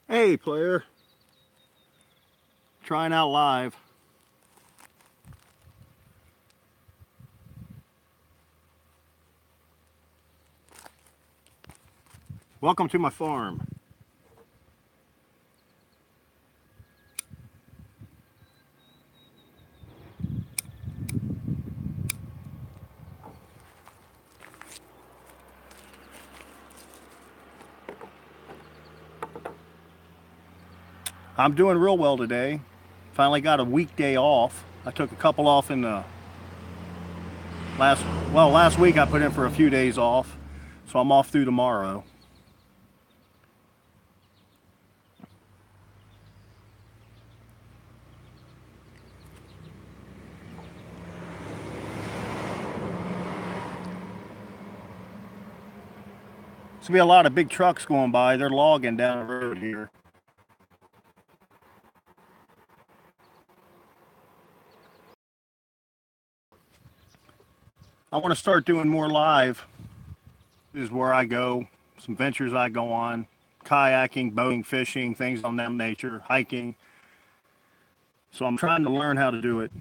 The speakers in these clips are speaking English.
Hey, player. Trying out live. Welcome to my farm. I'm doing real well today. Finally got a weekday off. I took a couple off in the last, last week I put in for a few days off. So I'm off through tomorrow. There's gonna be a lot of big trucks going by. They're logging down the road here. I want to start doing more live. This is where I go. Some ventures I go on. Kayaking, boating, fishing, things on that nature, hiking. So I'm trying to learn how to do it.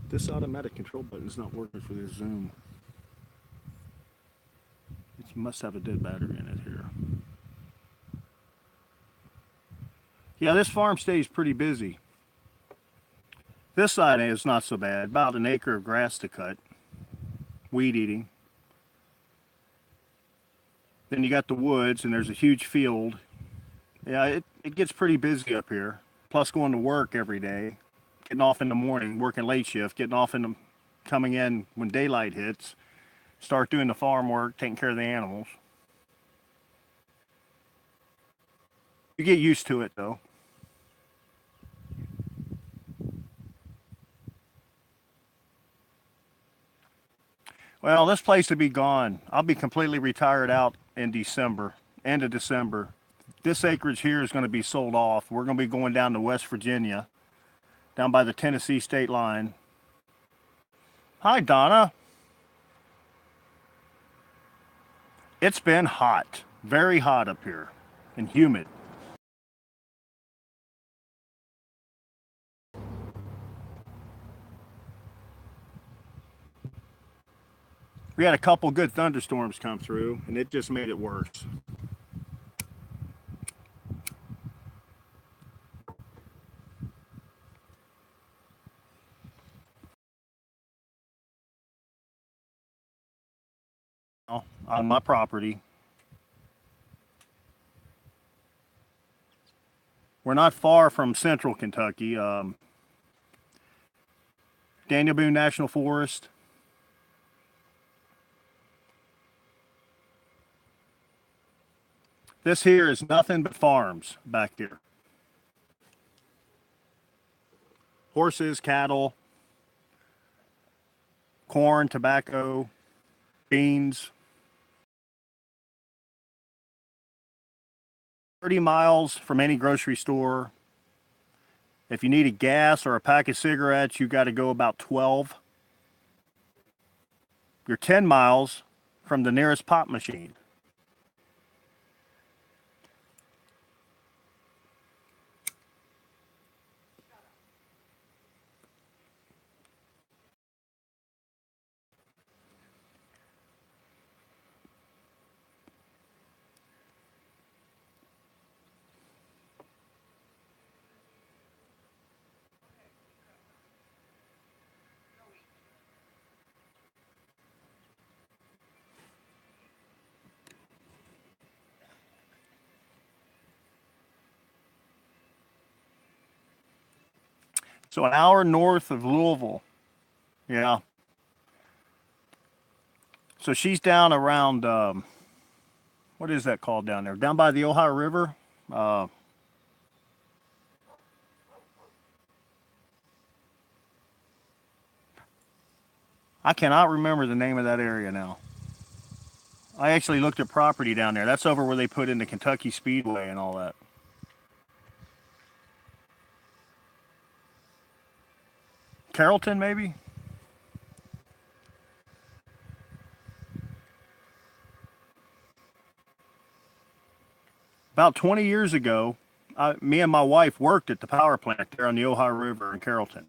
This automatic control button is not working for this Zoom. It must have a dead battery in it here. Yeah, this farm stays pretty busy. This side is not so bad. About an acre of grass to cut. Weed eating. Then you got the woods and there's a huge field. Yeah, it gets pretty busy up here. Plus going to work every day. Getting off in the morning, working late shift, getting off in the coming in when daylight hits. Start doing the farm work, taking care of the animals. You get used to it though. Well, this place will be gone. I'll be completely retired out in December, end of December. This acreage here is going to be sold off. We're going to be going down to West Virginia, down by the Tennessee state line. Hi, Donna. It's been hot, very hot up here, and humid. We had a couple good thunderstorms come through, and it just made it worse. On my property, we're not far from central Kentucky. Daniel Boone National Forest. This here is nothing but farms back there. Horses, cattle, corn, tobacco, beans. 30 miles from any grocery store. If you need a gas or a pack of cigarettes, you got to go about 12. You're 10 miles from the nearest pop machine. So an hour north of Louisville. Yeah. So she's down around what is that called down there? Down by the Ohio River. Uh, I cannot remember the name of that area now. I actually looked at property down there. That's over where they put in the Kentucky Speedway and all that. Carrollton, maybe? About 20 years ago, me and my wife worked at the power plant there on the Ohio River in Carrollton.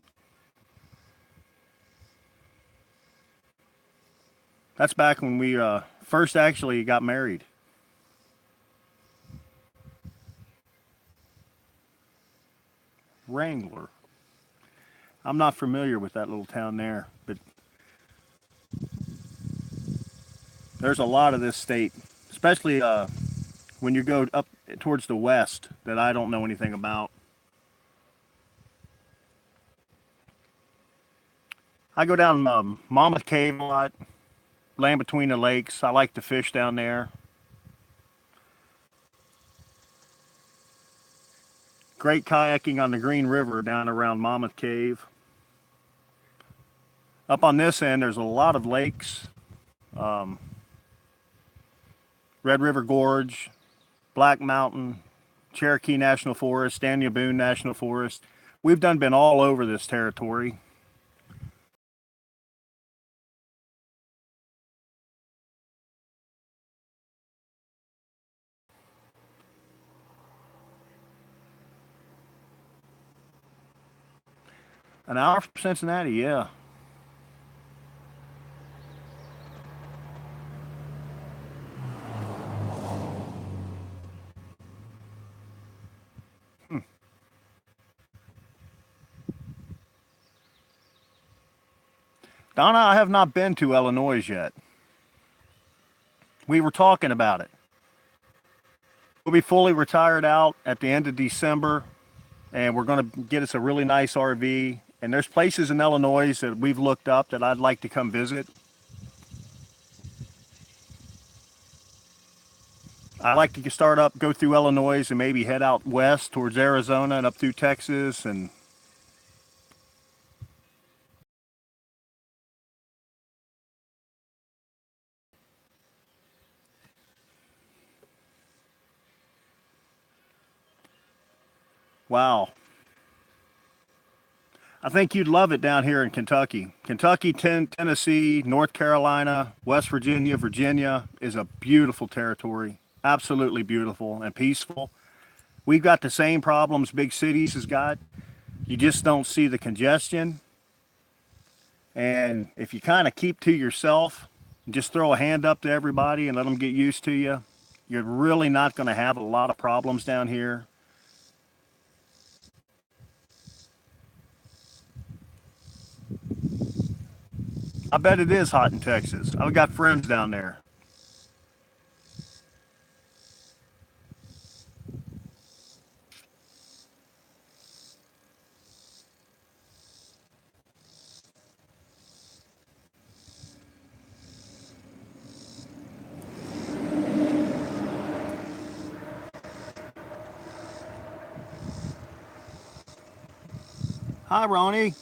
That's back when we first actually got married. Wrangler. I'm not familiar with that little town there, but there's a lot of this state, especially when you go up towards the west, that I don't know anything about. I go down Mammoth Cave a lot, land between the lakes. I like to fish down there. Great kayaking on the Green River down around Mammoth Cave. Up on this end, there's a lot of lakes. Um, Red River Gorge, Black Mountain, Cherokee National Forest, Daniel Boone National Forest. We've been all over this territory. An hour from Cincinnati, yeah. Hmm. Donna, I have not been to Illinois yet. We were talking about it. We'll be fully retired out at the end of December, and we're going to get us a really nice RV. And there's places in Illinois that we've looked up that I'd like to come visit. I like to start up, go through Illinois, and maybe head out west towards Arizona and up through Texas. And wow, I think you'd love it down here in Kentucky. Kentucky, Tennessee, North Carolina, West Virginia, Virginia is a beautiful territory. Absolutely beautiful and peaceful. We've got the same problems big cities has got. You just don't see the congestion. And if you kind of keep to yourself and just throw a hand up to everybody and let them get used to you, you're really not going to have a lot of problems down here. I bet it is hot in Texas. I've got friends down there. Hi, Ronnie.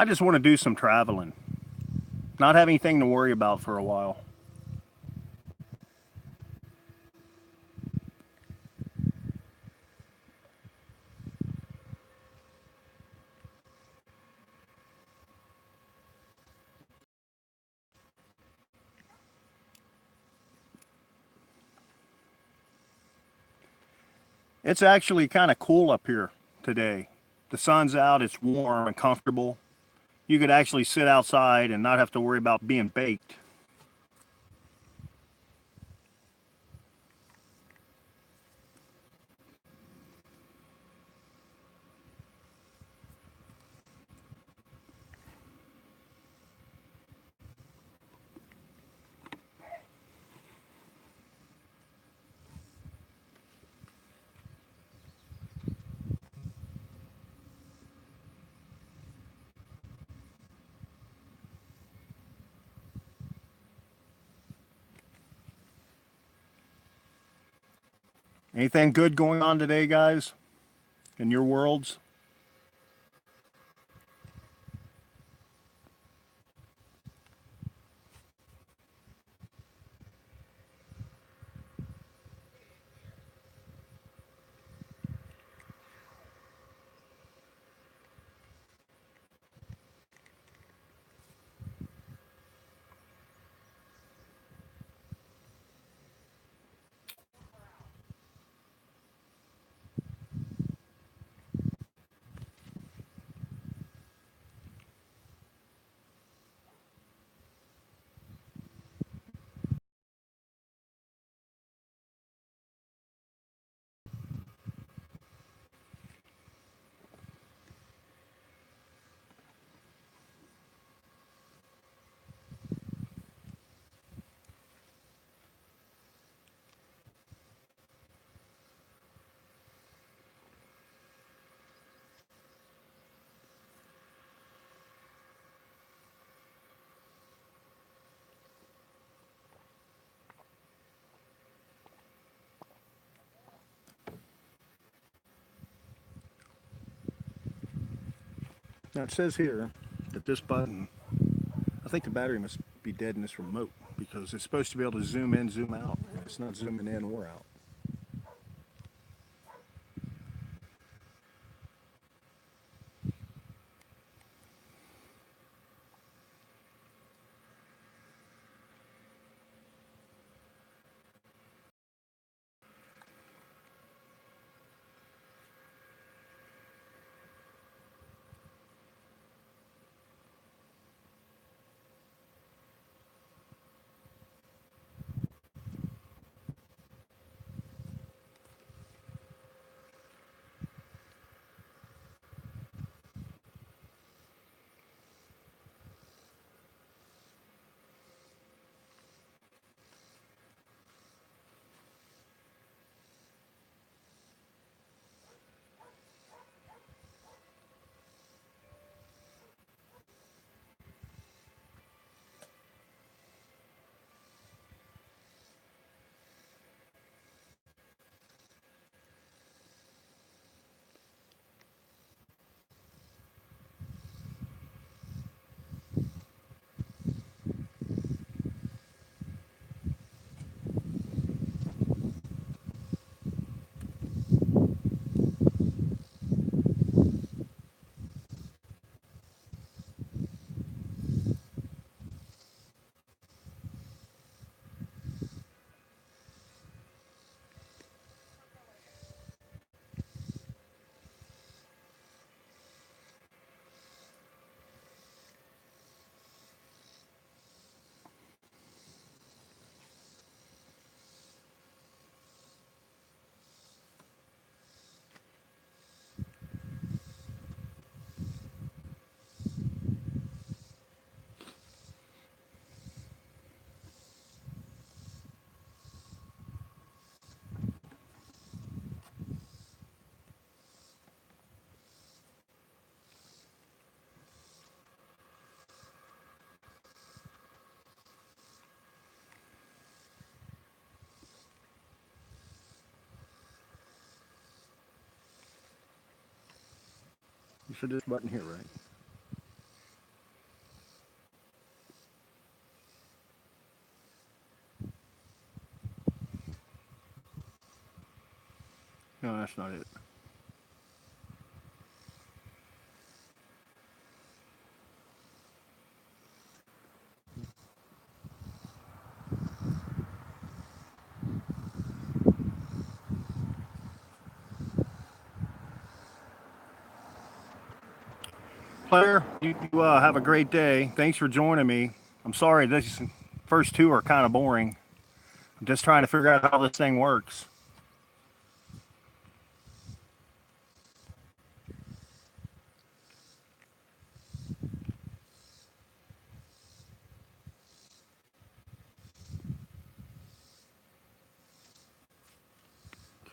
I just want to do some traveling, not have anything to worry about for a while. It's actually kind of cool up here today. The sun's out, it's warm and comfortable. You could actually sit outside and not have to worry about being baked. Anything good going on today, guys, in your worlds? Now it says here that this button, I think the battery must be dead in this remote because it's supposed to be able to zoom in, zoom out. It's not zooming in or out. You should this button here, right? No, that's not it. Claire, you have a great day. Thanks for joining me. I'm sorry, these first two are kind of boring. I'm just trying to figure out how this thing works.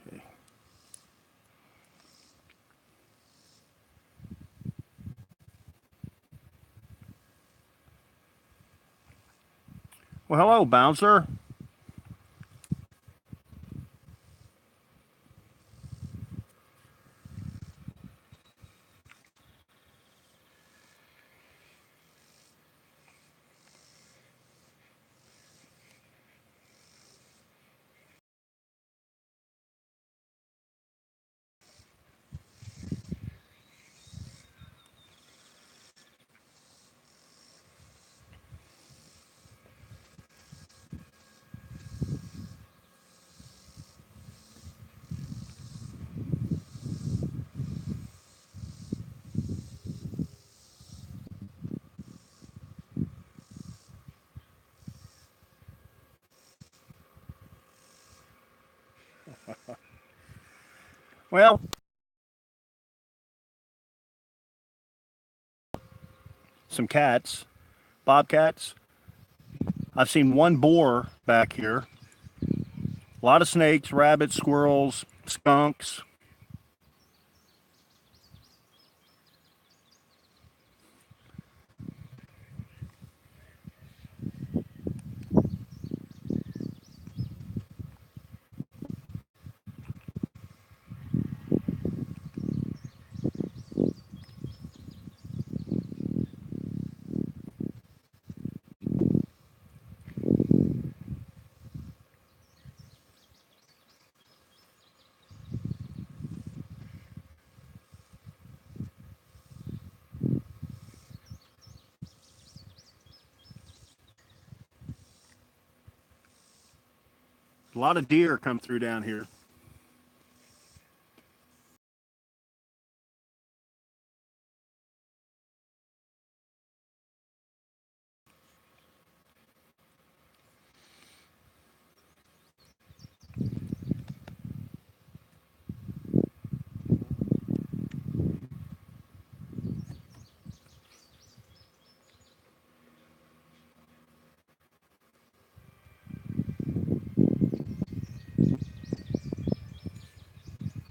Okay. Well, hello, Bouncer. Well, some cats, bobcats. I've seen one boar back here. A lot of snakes, rabbits, squirrels, skunks. A lot of deer come through down here.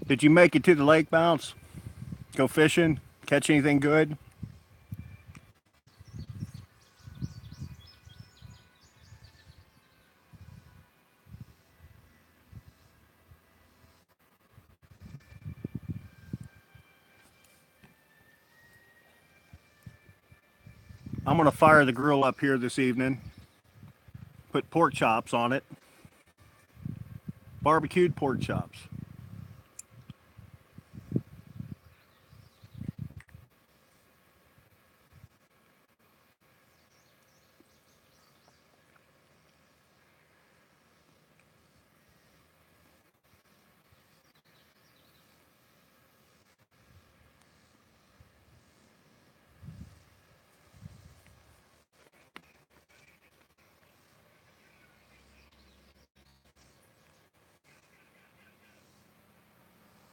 Did you make it to the lake, Bounce? Go fishing? Catch anything good? I'm going to fire the grill up here this evening. Put pork chops on it. Barbecued pork chops.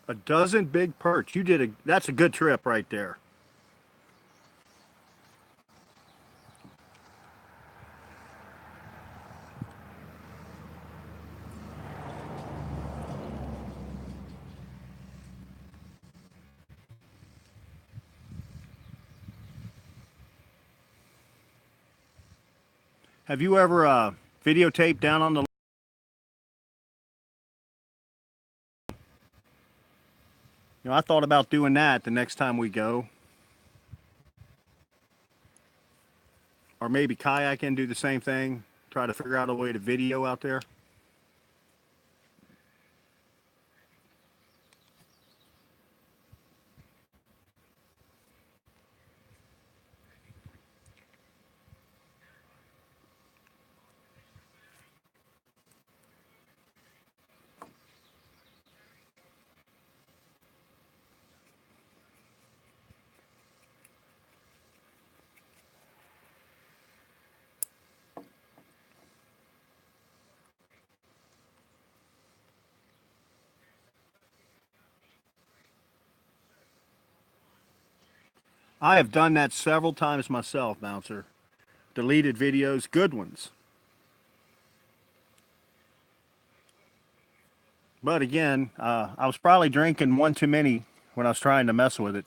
A dozen big perch. That's a good trip right there. Have you ever videotaped down on the? I thought about doing that the next time we go, or maybe kayak and do the same thing. Try to figure out a way to video out there. I have done that several times myself, Bouncer. Deleted videos, good ones. But again, I was probably drinking one too many when I was trying to mess with it.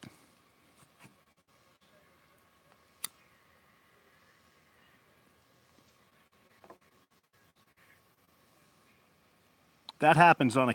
That happens on a...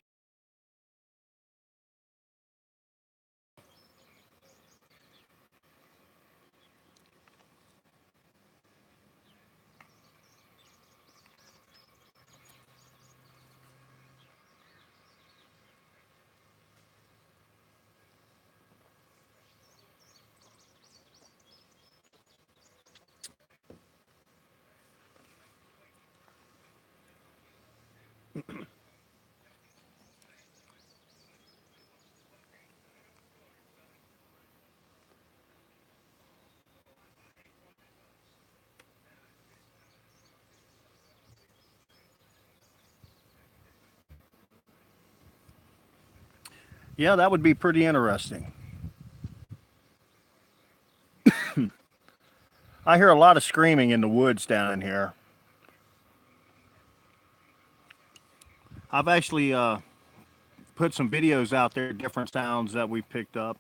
Yeah, that would be pretty interesting. I hear a lot of screaming in the woods down in here. I've actually put some videos out there, different sounds that we picked up.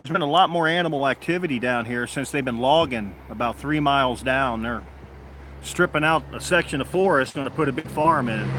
There's been a lot more animal activity down here since they've been logging about 3 miles down. They're stripping out a section of forest and to put a big farm in.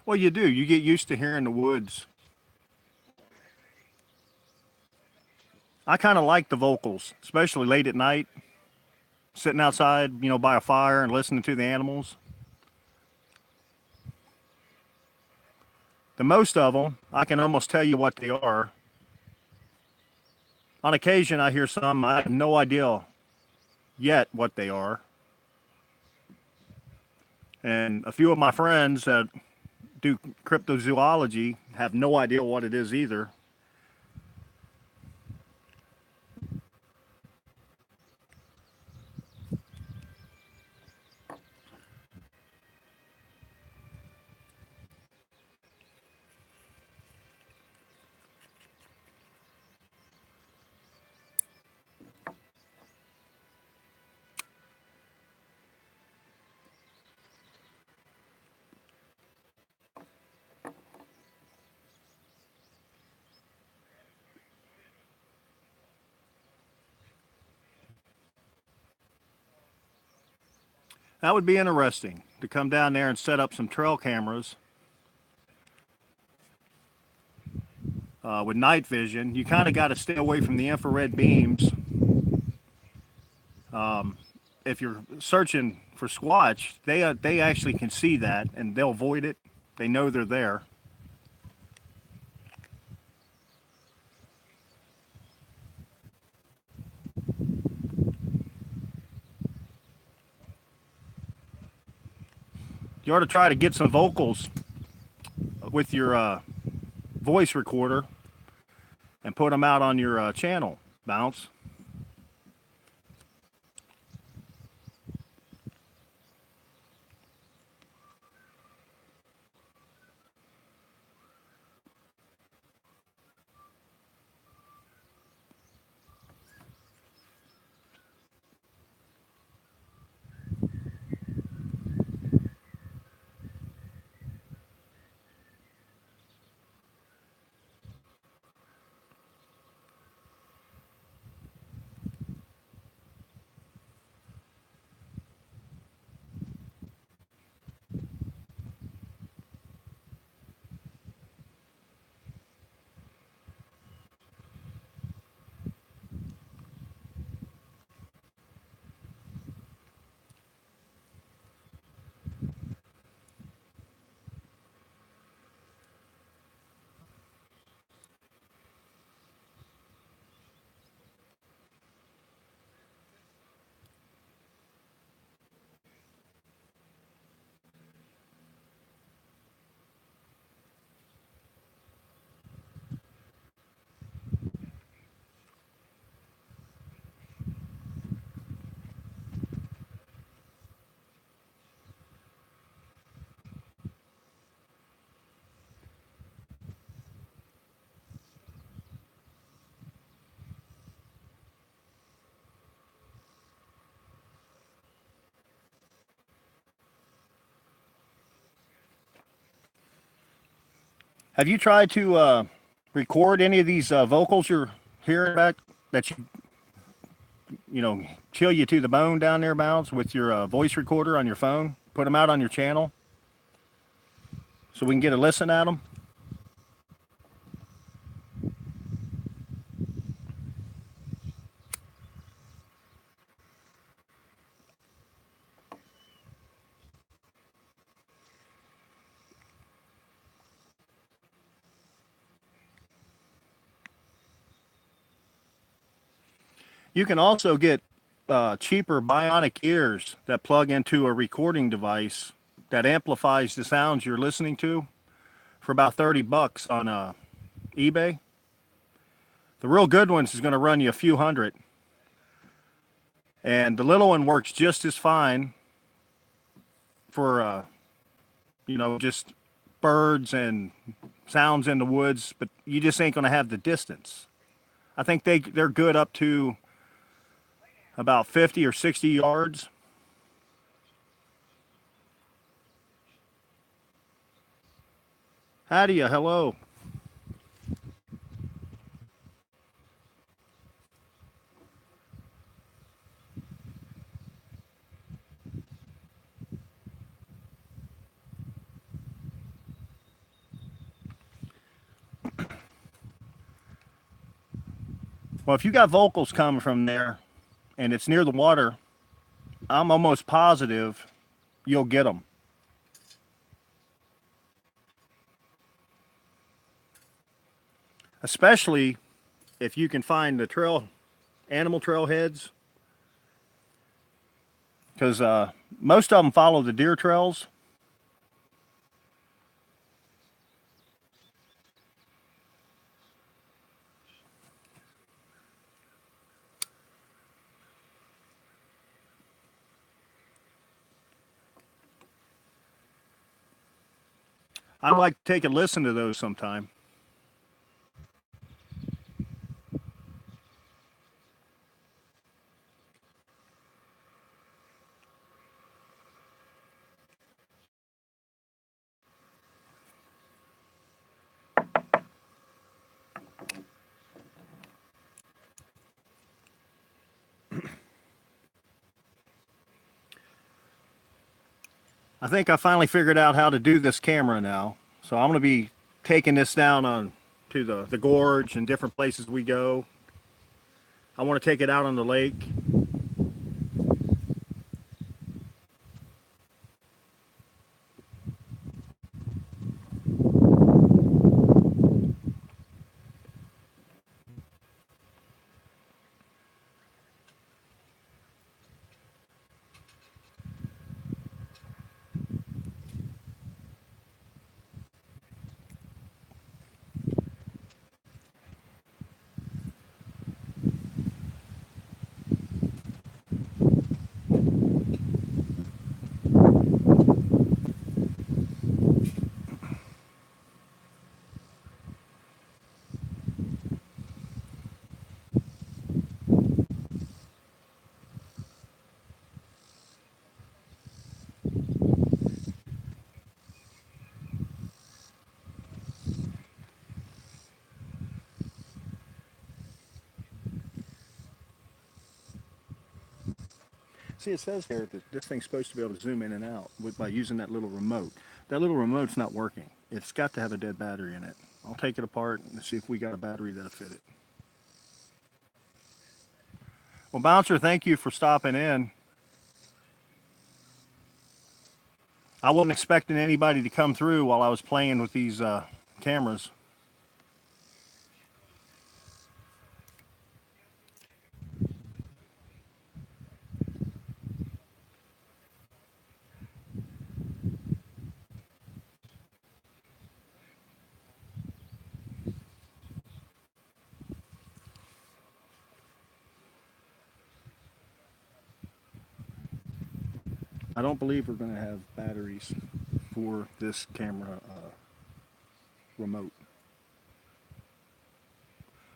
Well, you do. You get used to hearing the woods. I kind of like the vocals, especially late at night, sitting outside, by a fire and listening to the animals. The most of them, I can almost tell you what they are. On occasion, I hear some, I have no idea yet what they are. And a few of my friends that do cryptozoology have no idea what it is either. That would be interesting to come down there and set up some trail cameras with night vision. You kind of got to stay away from the infrared beams. If you're searching for squatch, they actually can see that and they'll avoid it. They know they're there. You ought to try to get some vocals with your voice recorder and put them out on your channel, Bounce. Have you tried to record any of these vocals you're hearing back that chill you to the bone down there, Bounce, with your voice recorder on your phone? Put them out on your channel so we can get a listen at them. You can also get cheaper bionic ears that plug into a recording device that amplifies the sounds you're listening to for about $30 on eBay. The real good ones is going to run you a few hundred, and the little one works just as fine for just birds and sounds in the woods, but you just ain't going to have the distance. I think they're good up to about 50 or 60 yards. Howdy, hello. Well, if you got vocals coming from there and it's near the water, I'm almost positive you'll get them. Especially if you can find the animal trail heads, because most of them follow the deer trails. I'd like to take a listen to those sometime. I think I finally figured out how to do this camera now. So I'm going to be taking this down on to the gorge and different places we go. I want to take it out on the lake. See, it says here that this thing's supposed to be able to zoom in and out by using that little remote. That little remote's not working. It's got to have a dead battery in it. I'll take it apart and see if we got a battery that'll fit it. Well, Bouncer, thank you for stopping in. I wasn't expecting anybody to come through while I was playing with these cameras. I don't believe we're going to have batteries for this camera remote.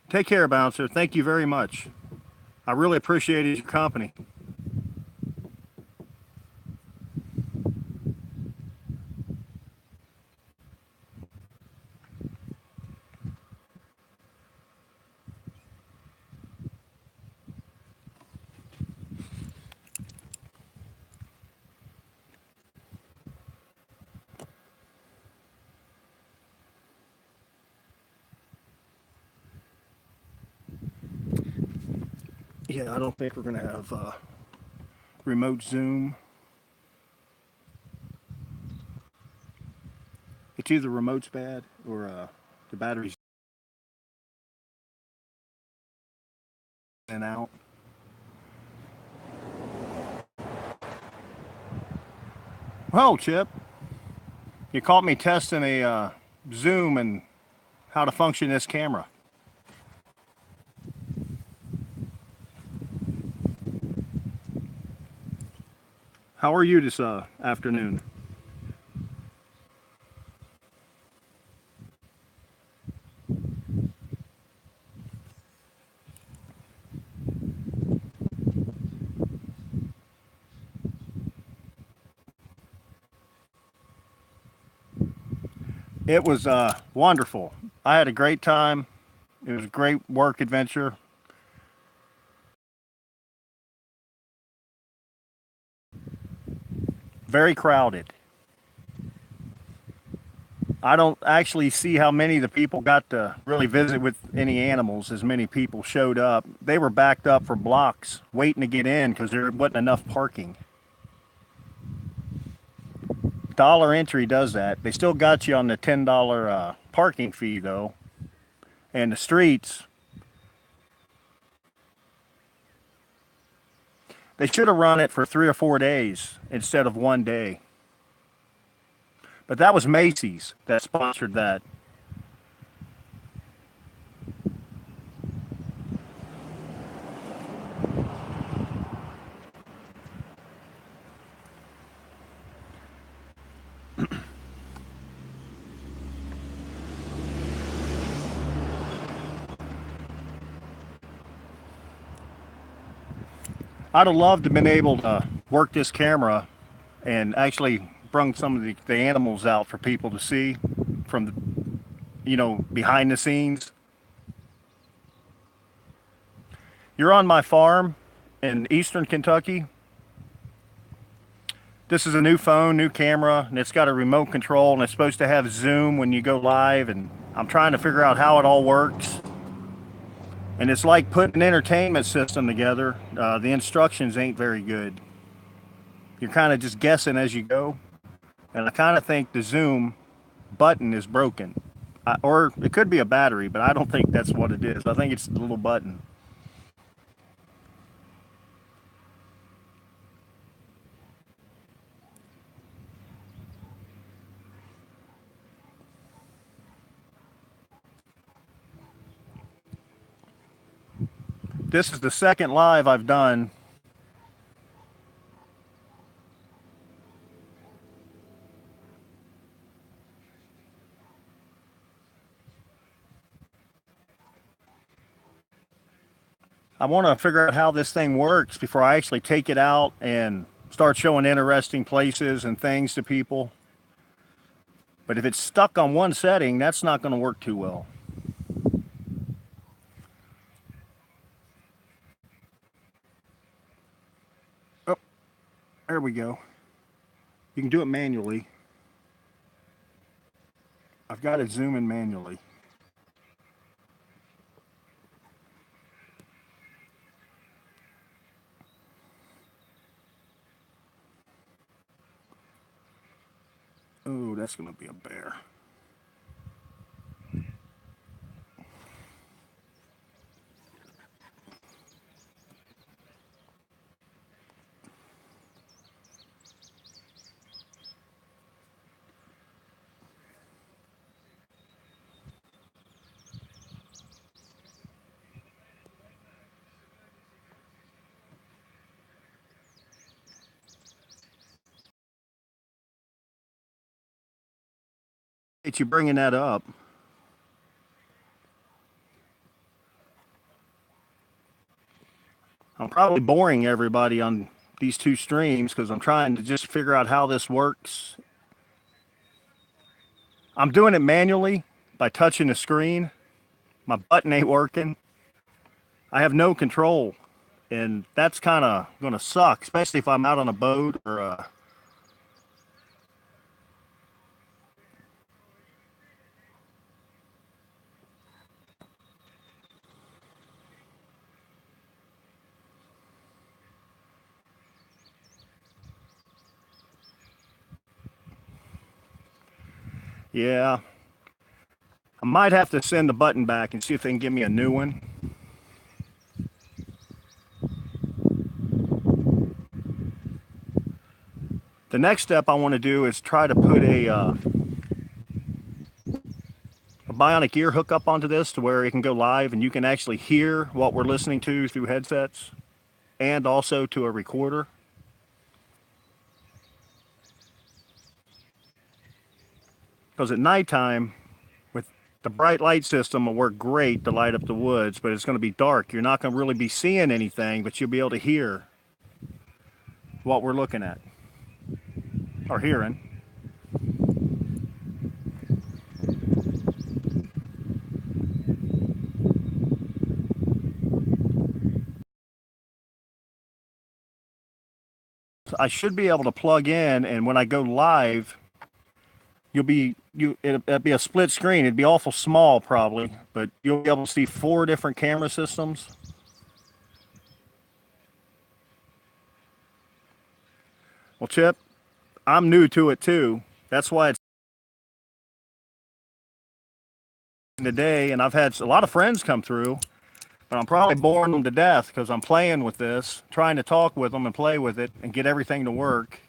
Take care, Bouncer. Thank you very much. I really appreciated your company. Yeah, I don't think we're going to have remote zoom. It's either remote's bad or the battery's in and out. Well, Chip, you caught me testing a zoom and how to function this camera. How are you this afternoon? It was wonderful. I had a great time. It was a great work adventure. Very crowded. I don't actually see how many of the people got to really visit with any animals. As many people showed up. They were backed up for blocks waiting to get in because there wasn't enough parking. Dollar Entry does that. They still got you on the $10 parking fee though. And the streets, they should have run it for 3 or 4 days instead of one day. But that was Macy's that sponsored that. I'd have loved to have been able to work this camera and actually bring some of the animals out for people to see from the, behind the scenes. You're on my farm in eastern Kentucky. This is a new phone, new camera, and it's got a remote control, and it's supposed to have zoom when you go live, and I'm trying to figure out how it all works. And it's like putting an entertainment system together. The instructions ain't very good. You're kind of just guessing as you go. And I kind of think the zoom button is broken. Or it could be a battery, but I don't think that's what it is. I think it's the little button. This is the second live I've done. I want to figure out how this thing works before I actually take it out and start showing interesting places and things to people. But if it's stuck on one setting, that's not going to work too well. Oh, there we go. You can do it manually. I've got it zooming manually. Oh, that's going to be a bear. It's you bringing that up. I'm probably boring everybody on these two streams because I'm trying to just figure out how this works. I'm doing it manually by touching the screen. My button ain't working. I have no control, and that's kind of going to suck, especially if I'm out on a boat or Yeah, I might have to send the button back and see if they can give me a new one. The next step I want to do is try to put a bionic ear hook up onto this to where it can go live and you can actually hear what we're listening to through headsets and also to a recorder. Because at nighttime, with the bright light system will work great to light up the woods, but it's going to be dark. You're not going to really be seeing anything, but you'll be able to hear what we're looking at or hearing. I should be able to plug in, and when I go live, it'll be a split screen. It'd be awful small probably, but you'll be able to see 4 different camera systems. Well, Chip, I'm new to it too. That's why it's today, and I've had a lot of friends come through, but I'm probably boring them to death because I'm playing with this, trying to talk with them and play with it and get everything to work.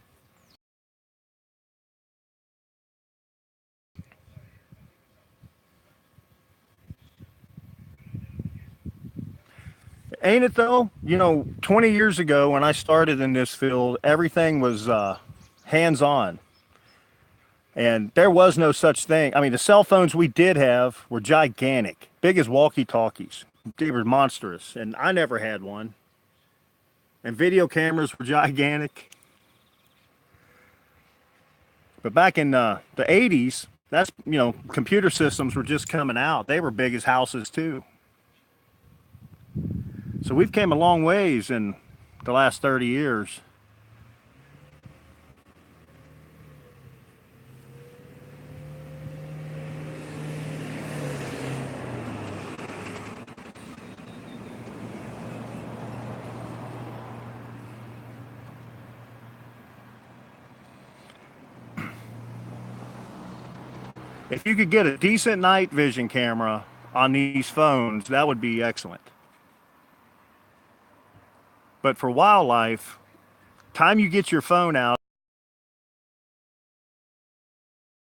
Ain't it though? You know, 20 years ago when I started in this field, everything was hands-on. And there was no such thing. I mean, the cell phones we did have were gigantic, big as walkie-talkies. They were monstrous, and I never had one. And video cameras were gigantic. But back in the 80s, that's, you know, computer systems were just coming out. They were big as houses too. So we've came a long ways in the last 30 years. If you could get a decent night vision camera on these phones, that would be excellent. But for wildlife, time you get your phone out,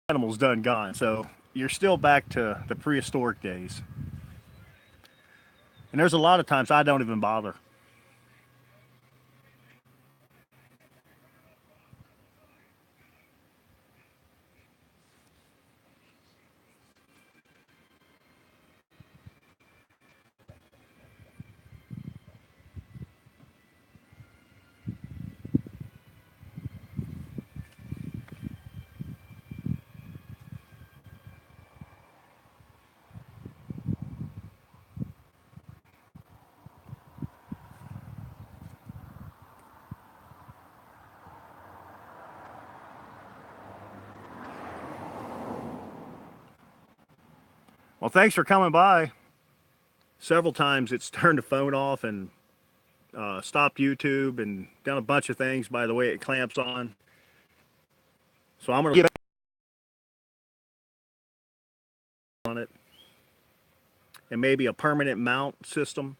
animal's done gone. So you're still back to the prehistoric days. And there's a lot of times I don't even bother. Well, thanks for coming by. Several times it's turned the phone off and stopped YouTube and done a bunch of things by the way it clamps on. So I'm going to get on it and maybe a permanent mount system.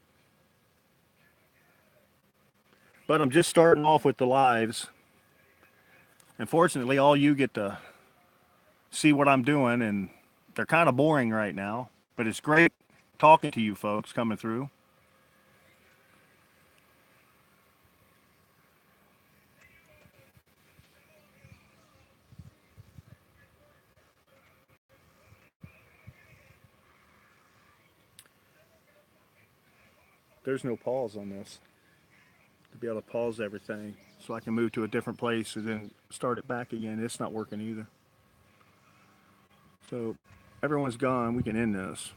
But I'm just starting off with the lives. And fortunately, all you get to see what I'm doing, and they're kind of boring right now. But it's great talking to you folks coming through. There's no pause on this. To be able to pause everything so I can move to a different place and then start it back again. It's not working either. So everyone's gone. We can end this.